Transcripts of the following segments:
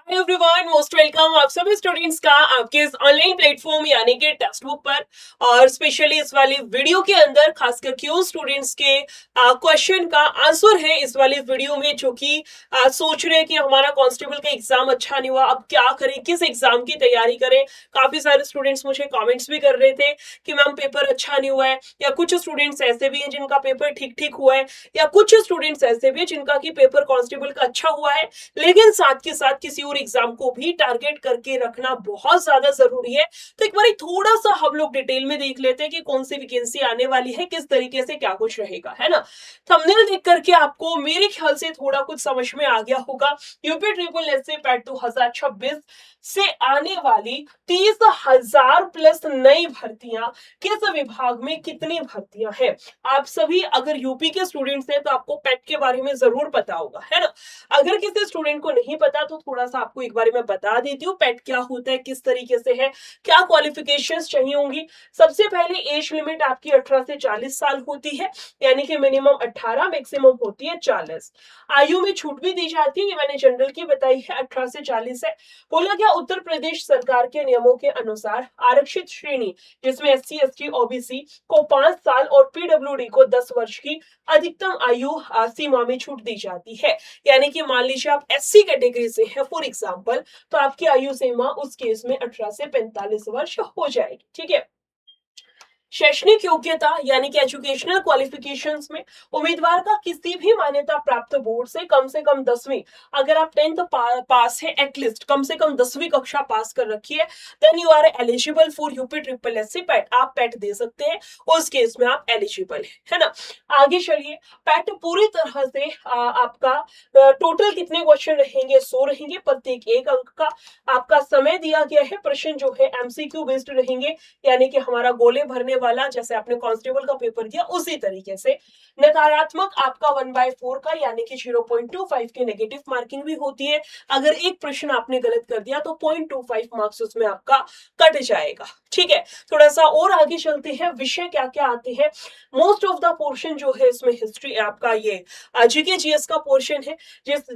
Hello everyone, most welcome आप सभी students का आपके इस ऑनलाइन प्लेटफॉर्म यानी कि टेक्स्ट बुक पर। और स्पेशली इस वाली वीडियो के अंदर खासकर क्यों स्टूडेंट्स के क्वेश्चन का आंसर है इस वाली वीडियो में, जो कि सोच रहे हैं कि हमारा कांस्टेबल का एग्जाम अच्छा नहीं हुआ, अब क्या करें, किस एग्जाम की तैयारी करें। काफी सारे स्टूडेंट्स मुझे कॉमेंट्स भी कर रहे थे कि मैम पेपर अच्छा नहीं हुआ है, या कुछ स्टूडेंट्स ऐसे भी हैं जिनका पेपर ठीक ठीक हुआ है, या कुछ स्टूडेंट्स ऐसे भी हैं जिनका कि पेपर कांस्टेबल का अच्छा हुआ है, लेकिन साथ के साथ किसी और एग्जाम को भी टारगेट करके रखना बहुत ज्यादा जरूरी है। तो एक बार थोड़ा सा हम लोग डिटेल में देख लेते हैं कि कौन सी वैकेंसी आने वाली है, किस तरीके से क्या कुछ रहेगा, है ना। थंबनेल देख करके आपको मेरे ख्याल से थोड़ा कुछ समझ में आ गया होगा। यूपी ट्रिपल एस से पैट 2026 से आने वाली 30,000 प्लस नई भर्तियां, किस विभाग में कितनी भर्तियां हैं। आप सभी अगर यूपी के स्टूडेंट्स हैं तो आपको पैट के बारे में जरूर पता होगा, है ना। अगर किसी स्टूडेंट को नहीं पता तो थोड़ा सा आपको एक बार मैं बता देती हूँ पेट क्या होता है, किस तरीके से है, क्या क्वालिफिकेशंस चाहिए होंगी। सबसे पहले एज लिमिट आपकी 18 से 40 साल होती है, यानी कि मिनिमम 18, मैक्सिमम होती है 40। आयु में छूट भी दी जाती है, ये मैंने जनरल की बताई है, 18 से 40 है। बोला गया उत्तर प्रदेश सरकार के नियमों के अनुसार आरक्षित श्रेणी जिसमें SC ST OBC को 5 साल और PWD को 10 वर्ष की अधिकतम आयु सीमा में छूट दी जाती है। यानी कि मान लीजिए आप SC कैटेगरी से हैं फॉर एग्जांपल, तो आपकी आयु सीमा उस केस में 18 से 45 वर्ष हो जाएगी, ठीक है। शैक्षणिक योग्यता यानी कि एजुकेशनल क्वालिफिकेशंस में उम्मीदवार का किसी भी मान्यता प्राप्त बोर्ड से कम 10वीं, अगर आप 10th पास है एटलीस्ट कम से कम 10वीं कक्षा पास कर रखी है, then you are eligible for UP triple S C PET. आप पैट दे सकते हैं, उस केस में आप एलिजिबल है ना। आगे चलिए, पैट पूरी तरह से आपका टोटल कितने क्वेश्चन रहेंगे, 100 रहेंगे, प्रत्येक 1 अंक का। आपका समय दिया गया है, प्रश्न जो है MCQ बेस्ड रहेंगे, यानी कि हमारा गोले भरने वाला, जैसे आपने कांस्टेबल का पेपर दिया उसी तरीके से। नकारात्मक आपका 1/4 का यानी कि 0.25 की नेगेटिव मार्किंग भी होती है। अगर एक प्रश्न आपने गलत कर दिया तो 0.25 मार्क्स उसमें आपका कट जाएगा, ठीक है। थोड़ा सा और आगे चलते हैं, विषय क्या क्या आते हैं। मोस्ट ऑफ द पोर्शन जो है इसमें हिस्ट्री आपका, ये जीके जीएस का पोर्शन है। जैसे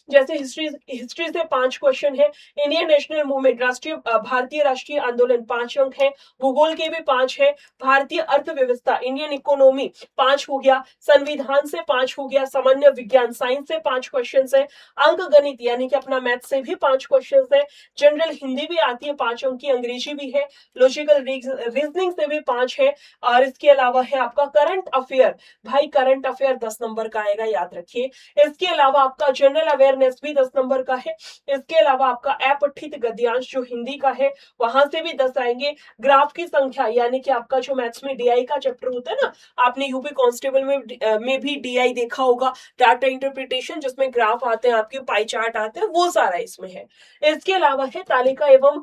जैसे हिस्ट्री हिस्ट्री से 5 क्वेश्चन है। इंडियन नेशनल मूवमेंट, राष्ट्रीय भारतीय राष्ट्रीय आंदोलन 5 अंक है। भूगोल के भी 5 है। भारतीय अर्थव्यवस्था, इंडियन इकोनॉमी 5 हो गया। संविधान से 5 हो गया। सामान्य विज्ञान, साइंस से 5 क्वेश्चन है। अंक गणित यानी कि अपना मैथ से भी 5 क्वेश्चन है। जनरल हिंदी भी आती है 5 अंक की, अंग्रेजी भी है। लॉजिकल रीजनिंग से भी 5 है। और इसके अलावा है आपका करंट अफेयर, भाई करंट अफेयर 10 नंबर का आएगा, याद रखिए। इसके अलावा आपका जनरल अवेयरनेस भी 10 नंबर का है। इसके अलावा आपका अपठित गद्यांश जो हिंदी का है, वहां से भी 10 आएंगे। ग्राफ की संख्या यानी कि आपका जो मैथ्स में DI का चैप्टर होता है ना, आपने यूपी कांस्टेबल में भी DI देखा होगा, डाटा इंटरप्रिटेशन, जिसमें ग्राफ आते हैं, आपके पाई चार्ट आते हैं, वो सारा इसमें है। इसके अलावा है तालिका एवं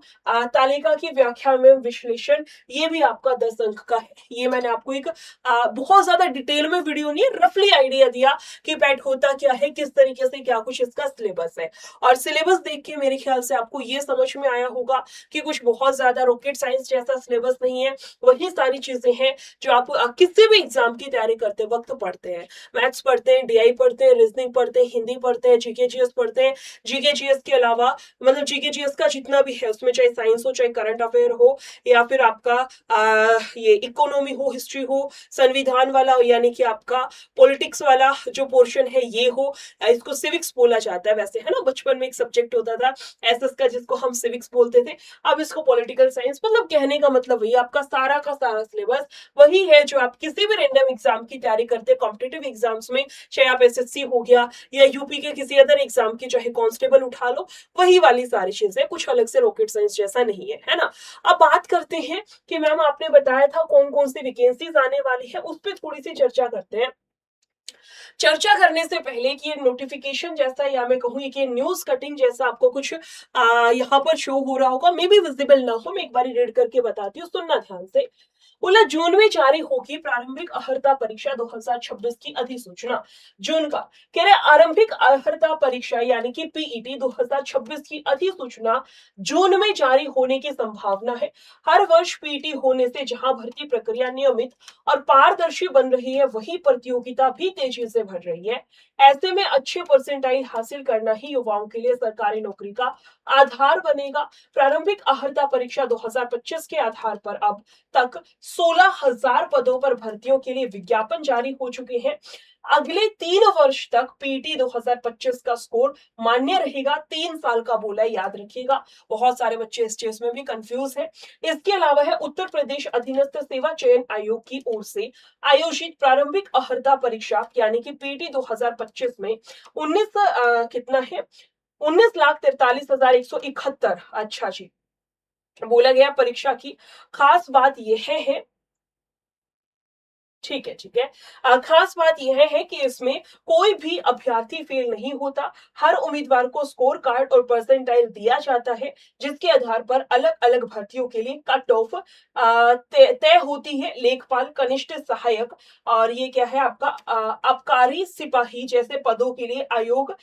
तालिका की व्याख्या में विश्लेषण, ये भी आपका 10 अंक का है। ये मैंने आपको एक बहुत ज्यादा डिटेल में वीडियो नहीं, रफली आइडिया दिया कि पैट होता क्या है, किस तरीके से क्या कुछ इसका सिलेबस है। और सिलेबस देख के मेरे ख्याल से आपको ये समझ में आया होगा कि कुछ बहुत ज्यादा रॉकेट साइंस जैसा सिलेबस नहीं है। वही सारी चीजें हैं जो आप किसी भी एग्जाम की तैयारी करते वक्त पढ़ते हैं। मैथ्स पढ़ते हैं, DI पढ़ते हैं, रीजनिंग पढ़ते हैं, हिंदी पढ़ते हैं, जीके जीएस पढ़ते हैं। जीके जीएस के अलावा मतलब जीके जीएस का जितना भी है उसमें चाहे साइंस हो, चाहे करंट अफेयर हो, या फिर आपका ये इकोनॉमी हो, हिस्ट्री हो, संविधान वाला यानी कि आपका पॉलिटिक्स वाला जो पोर्शन है ये हो। इसको सिविक्स बोला जाता है वैसे, है ना। बचपन में एक सब्जेक्ट होता था SS का जिसको हम सिविक्स बोलते थे, अब इसको पॉलिटिकल साइंस। मतलब कहने का मतलब वही, आपका सारा का सारा सिलेबस वही है जो आप किसी भी रैंडम एग्जाम की तैयारी करते हैं कॉम्पिटिटिव एग्जाम्स में, चाहे आप SSC हो गया या यूपी के किसी अदर एग्जाम की, चाहे कांस्टेबल उठा लो, वही वाली सारी चीजें, कुछ अलग से रॉकेट साइंस जैसा नहीं है ना। अब बात करते हैं कि मैम आपने बताया था कौन कौन सी वैकेंसीज आने वाली है, उस पर थोड़ी सी चर्चा करते हैं। चर्चा करने से पहले कि ये नोटिफिकेशन जैसा, या मैं कहूँ कि न्यूज कटिंग जैसा आपको कुछ यहाँ पर शो हो रहा होगा, मे बी विजिबल ना हो, मैं एक बार रीड करके बताती हूँ, सुनना ध्यान से। बोला जून में जारी होगी प्रारंभिक अर्हता परीक्षा 2026 की अधिसूचना। जून का कह रहे आरंभिक अर्हता परीक्षा यानी कि PET 2026 की अधिसूचना जून में जारी होने की संभावना है। हर वर्ष PET होने से जहां भर्ती प्रक्रिया नियमित और पारदर्शी बन रही है, वही प्रतियोगिता भी तेजी से बढ़ रही है। ऐसे में अच्छे परसेंटाइल हासिल करना ही युवाओं के लिए सरकारी नौकरी का आधार बनेगा। प्रारंभिक अर्हता परीक्षा 2025 के आधार पर अब तक 16,000 पदों पर भर्तियों के लिए विज्ञापन जारी हो चुके हैं। अगले 3 वर्ष तक पीटी 2025 का स्कोर मान्य रहेगा। 3 साल का बोला है, याद रखिएगा। बहुत सारे बच्चे इस चीज में भी कंफ्यूज हैं। इसके अलावा है उत्तर प्रदेश अधीनस्थ सेवा चयन आयोग की ओर से आयोजित प्रारंभिक अर्हता परीक्षा यानी कि पीटी 2025 में 19,43,171। अच्छा जी, बोला गया परीक्षा की खास बात यह है, ठीक है ठीक है, खास बात यह है कि इसमें कोई भी अभ्यर्थी फेल नहीं होता। हर उम्मीदवार को स्कोर कार्ड और परसेंटाइल दिया जाता है, जिसके आधार पर अलग अलग भर्तियों के लिए कट ऑफ तय होती है। लेखपाल, कनिष्ठ सहायक और ये क्या है आपका आबकारी सिपाही जैसे पदों के लिए आयोग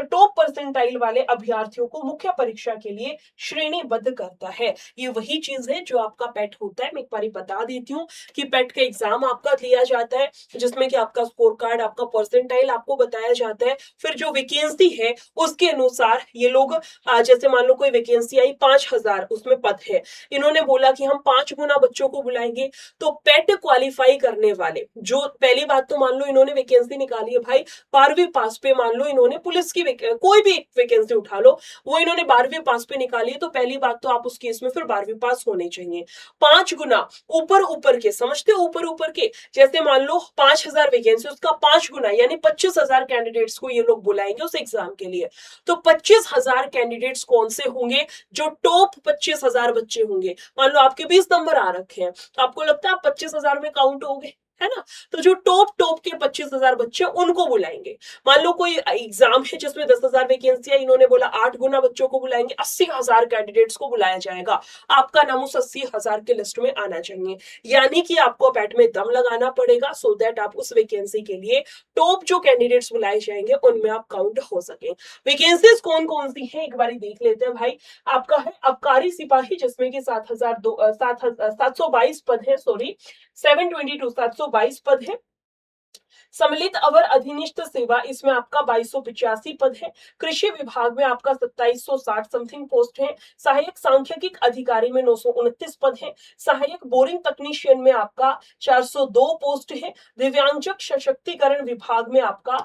टॉप परसेंटाइल वाले अभ्यर्थियों को मुख्य परीक्षा के लिए श्रेणीबद्ध करता है। ये वही चीज है जो आपका पेट होता है। मैं एक बार बता देती हूँ कि पेट का एग्जाम आपका लिया जाता है, जिसमें कि आपका स्कोर कार्ड, आपका परसेंटाइल आपको बताया जाता है। फिर जो वैकेंसी है उसके अनुसार ये लोग जैसे मान लो कोई वैकेंसी आई 5,000 उसमें पद है, इन्होंने बोला कि हम 5 गुना बच्चों को बुलाएंगे। तो पेट क्वालिफाई करने वाले, जो पहली बात तो मान लो इन्होंने वैकेंसी निकाली है भाई 12वीं पास पे, मान लो इन्होंने पुलिस की कोई भी वैकेंसी उठा लो, वो इन्होंने 12वीं पास पे निकाली है, तो पहली बात तो आप उस केस में फिर 12वीं पास होने चाहिए। 5 गुना ऊपर ऊपर के, समझते हो, ऊपर ऊपर के, जैसे मान लो 5,000 वैकेंसी, उसका 5 गुना यानी 25,000 कैंडिडेट्स को ये लोग बुलाएंगे उस एग्जाम के लिए। तो 25,000 कैंडिडेट्स कौन से होंगे? जो टॉप 25,000 बच्चे होंगे। मान लो आपके 20 नंबर आ रखे हैं, तो आपको लगता है आप 25,000 में काउंट होंगे, है ना? तो जो टॉप के 25,000 बच्चे उनको बुलाएंगे। मान लो कोई एग्जाम है जिसमें 10,000 वैकेंसी है, इन्होंने बोला 8 गुना बच्चों को बुलाएंगे, 80,000 कैंडिडेट्स को बुलाया जाएगा। आपका नाम उस 80,000 के लिस्ट में आना चाहिए। यानी कि आपको पैट में दम लगाना पड़ेगा सो दैट आप उस वैकेंसी के लिए टॉप जो कैंडिडेट्स बुलाए जाएंगे उनमें आप काउंट हो सके। वैकेंसीज कौन कौन सी है एक बार देख लेते हैं भाई। आपका है आबकारी सिपाही, जिसमें कि 722 पद है, सॉरी 722 पद है। सम्मिलित अवर अधिनिष्ठ सेवा, इसमें आपका 2285 पद है। कृषि विभाग में आपका 2760 समथिंग पोस्ट है। सहायक सांख्यिकी अधिकारी में 929 पद है। सहायक बोरिंग तकनीशियन में आपका 402 पोस्ट है। दिव्यांगजन सशक्तिकरण विभाग में आपका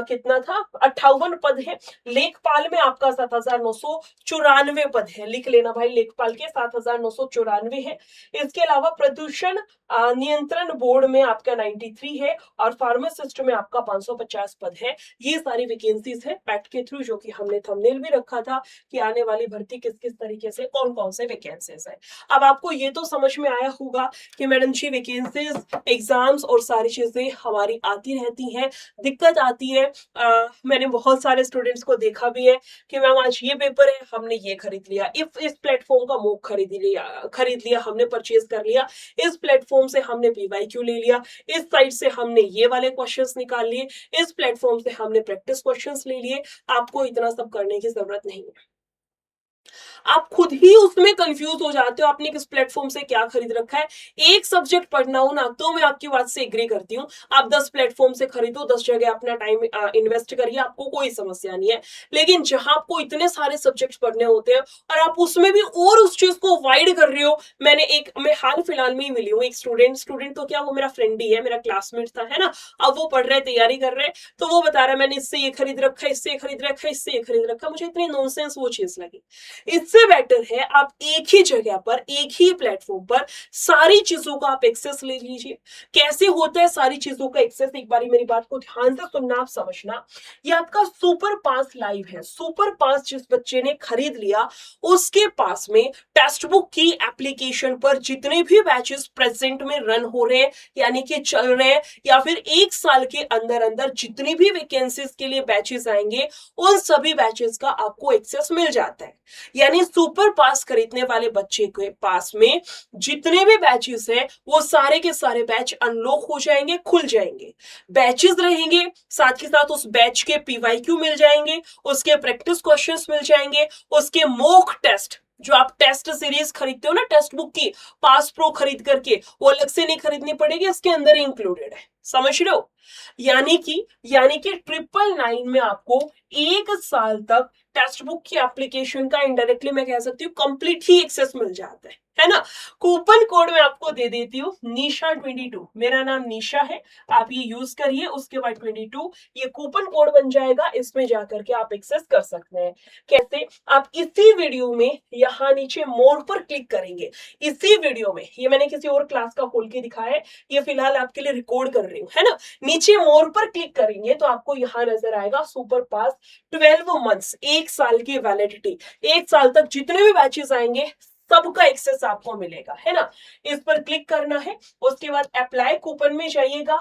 कितना था, 58 पद है। लेखपाल में आपका 7,994 पद है, लिख लेना भाई, लेखपाल के 7,994 है। इसके अलावा प्रदूषण नियंत्रण बोर्ड में आपका 93 है और फार्मासिस्ट में आपका 550 पद है। ये सारी वैकेंसीज है पैट के थ्रू, जो कि हमने थंबनेल भी रखा था कि आने वाली भर्ती किस किस तरीके से कौन कौन से वैकेंसीज है। अब आपको ये तो समझ में आया होगा कि मैडम जी वैकेंसीज, एग्जाम्स और सारी चीजें हमारी आती रहती हैं, दिक्कत आती है। मैंने बहुत सारे स्टूडेंट्स को देखा भी है कि मैम आज ये पेपर है, हमने ये खरीद लिया, इस प्लेटफॉर्म का मूक खरीद लिया, हमने परचेज कर लिया, इस प्लेटफॉर्म से हमने पीवाईक्यू ले लिया, इस साइट से हमने ये वाले क्वेश्चंस निकाल लिए, इस प्लेटफॉर्म से हमने प्रैक्टिस क्वेश्चंस ले लिए। आपको इतना सब करने की जरूरत नहीं है, आप खुद ही उसमें कंफ्यूज हो जाते हो आपने किस प्लेटफॉर्म से क्या खरीद रखा है। एक सब्जेक्ट पढ़ना हो ना, तो मैं आपकी बात से एग्री करती हूँ, आप 10 प्लेटफॉर्म से खरीदो, 10 जगह अपना टाइम इन्वेस्ट करिए, आपको कोई समस्या नहीं है। लेकिन जहां आपको इतने सारे सब्जेक्ट पढ़ने होते हैं और आप उसमें भी और उस चीज को अवॉइड कर रहे हो। मैं हाल फिलहाल में ही मिली हूँ एक स्टूडेंट तो क्या, वो मेरा फ्रेंड ही है, मेरा क्लासमेट था, है ना। अब वो पढ़ रहे, तैयारी कर रहे, तो वो बता रहा है मैंने इससे ये खरीद रखा है, इससे ये खरीद रखा है, इससे ये खरीद रखा है। मुझे इतनी नॉनसेंस वो चीज लगी। इससे बेटर है आप एक ही जगह पर, एक ही प्लेटफॉर्म पर सारी चीजों का आप एक्सेस ले लीजिए। कैसे होता है सारी चीजों का एक्सेस, एक बार मेरी बात को ध्यान से सुनना, आप समझना। ये आपका सुपर पास लाइव है। सुपर पास जिस बच्चे ने खरीद लिया, उसके पास में टेक्स्ट बुक की एप्लीकेशन पर जितने भी बैचेस प्रेजेंट में रन हो रहे हैं, यानी कि चल रहे हैं, या फिर 1 साल के अंदर अंदर जितनी भी वैकेंसीज के लिए बैचेस आएंगे, उन सभी बैचेस का आपको एक्सेस मिल जाता है। यानी सुपर पास खरीदने वाले बच्चे के पास में जितने भी बैचेस हैं, वो सारे के सारे बैच अनलॉक हो जाएंगे, खुल जाएंगे। बैचेस रहेंगे, साथ ही साथ उस बैच के पीवाईक्यू मिल जाएंगे, उसके प्रैक्टिस क्वेश्चंस मिल जाएंगे, उसके मॉक टेस्ट, जो आप टेस्ट सीरीज खरीदते हो ना टेक्स्ट बुक की, पास प्रो खरीद करके, वो अलग से नहीं खरीदनी पड़ेगी, इसके अंदर इंक्लूडेड है। समझ रहे हो? यानी कि 999 में आपको 1 साल तक टेक्स्ट बुक की एप्लीकेशन का इनडायरेक्टली मैं कह सकती हूँ कंप्लीट ही एक्सेस मिल जाता है ना। कूपन कोड मैं आपको दे देती हूँ निशा22। मेरा नाम निशा है, आप ये यूज करिए। उसके बाद 22 ये कूपन कोड बन जाएगा, इसमें जाकर के आप एक्सेस कर सकते हैं। कैसे? आप इसी वीडियो में यहाँ नीचे मोर पर क्लिक करेंगे। इसी वीडियो में, ये मैंने किसी और क्लास का खोल के दिखाया है, ये फिलहाल आपके लिए रिकॉर्ड कर रही हूँ, है ना। नीचे मोर पर क्लिक करेंगे तो आपको यहाँ नजर आएगा सुपर पास 12 मंथ्स, 1 साल की वैलिडिटी। 1 साल तक जितने भी बैचेस आएंगे सबका एक्सेस आपको मिलेगा, है ना। इस पर क्लिक करना है, उसके बाद अप्लाई कूपन में जाइएगा।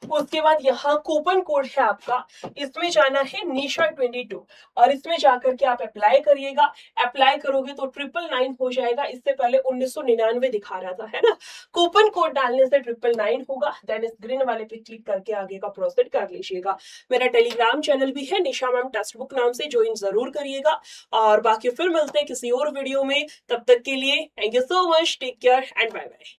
उसके बाद यहाँ कूपन कोड है आपका, इसमें जाना है निशा22 और इसमें जाकर के आप अप्लाई करिएगा। अप्लाई करोगे तो 999 हो जाएगा। इससे पहले 1999 दिखा रहा था, है ना। कूपन कोड डालने से 999 होगा। देन इस ग्रीन वाले पे क्लिक करके आगे का प्रोसेस कर लीजिएगा। मेरा टेलीग्राम चैनल भी है निशा मैम टेक्स्ट बुक नाम से, ज्वाइन जरूर करिएगा। और बाकी फिर मिलते हैं किसी और वीडियो में। तब तक के लिए thank you so much, take care and bye bye.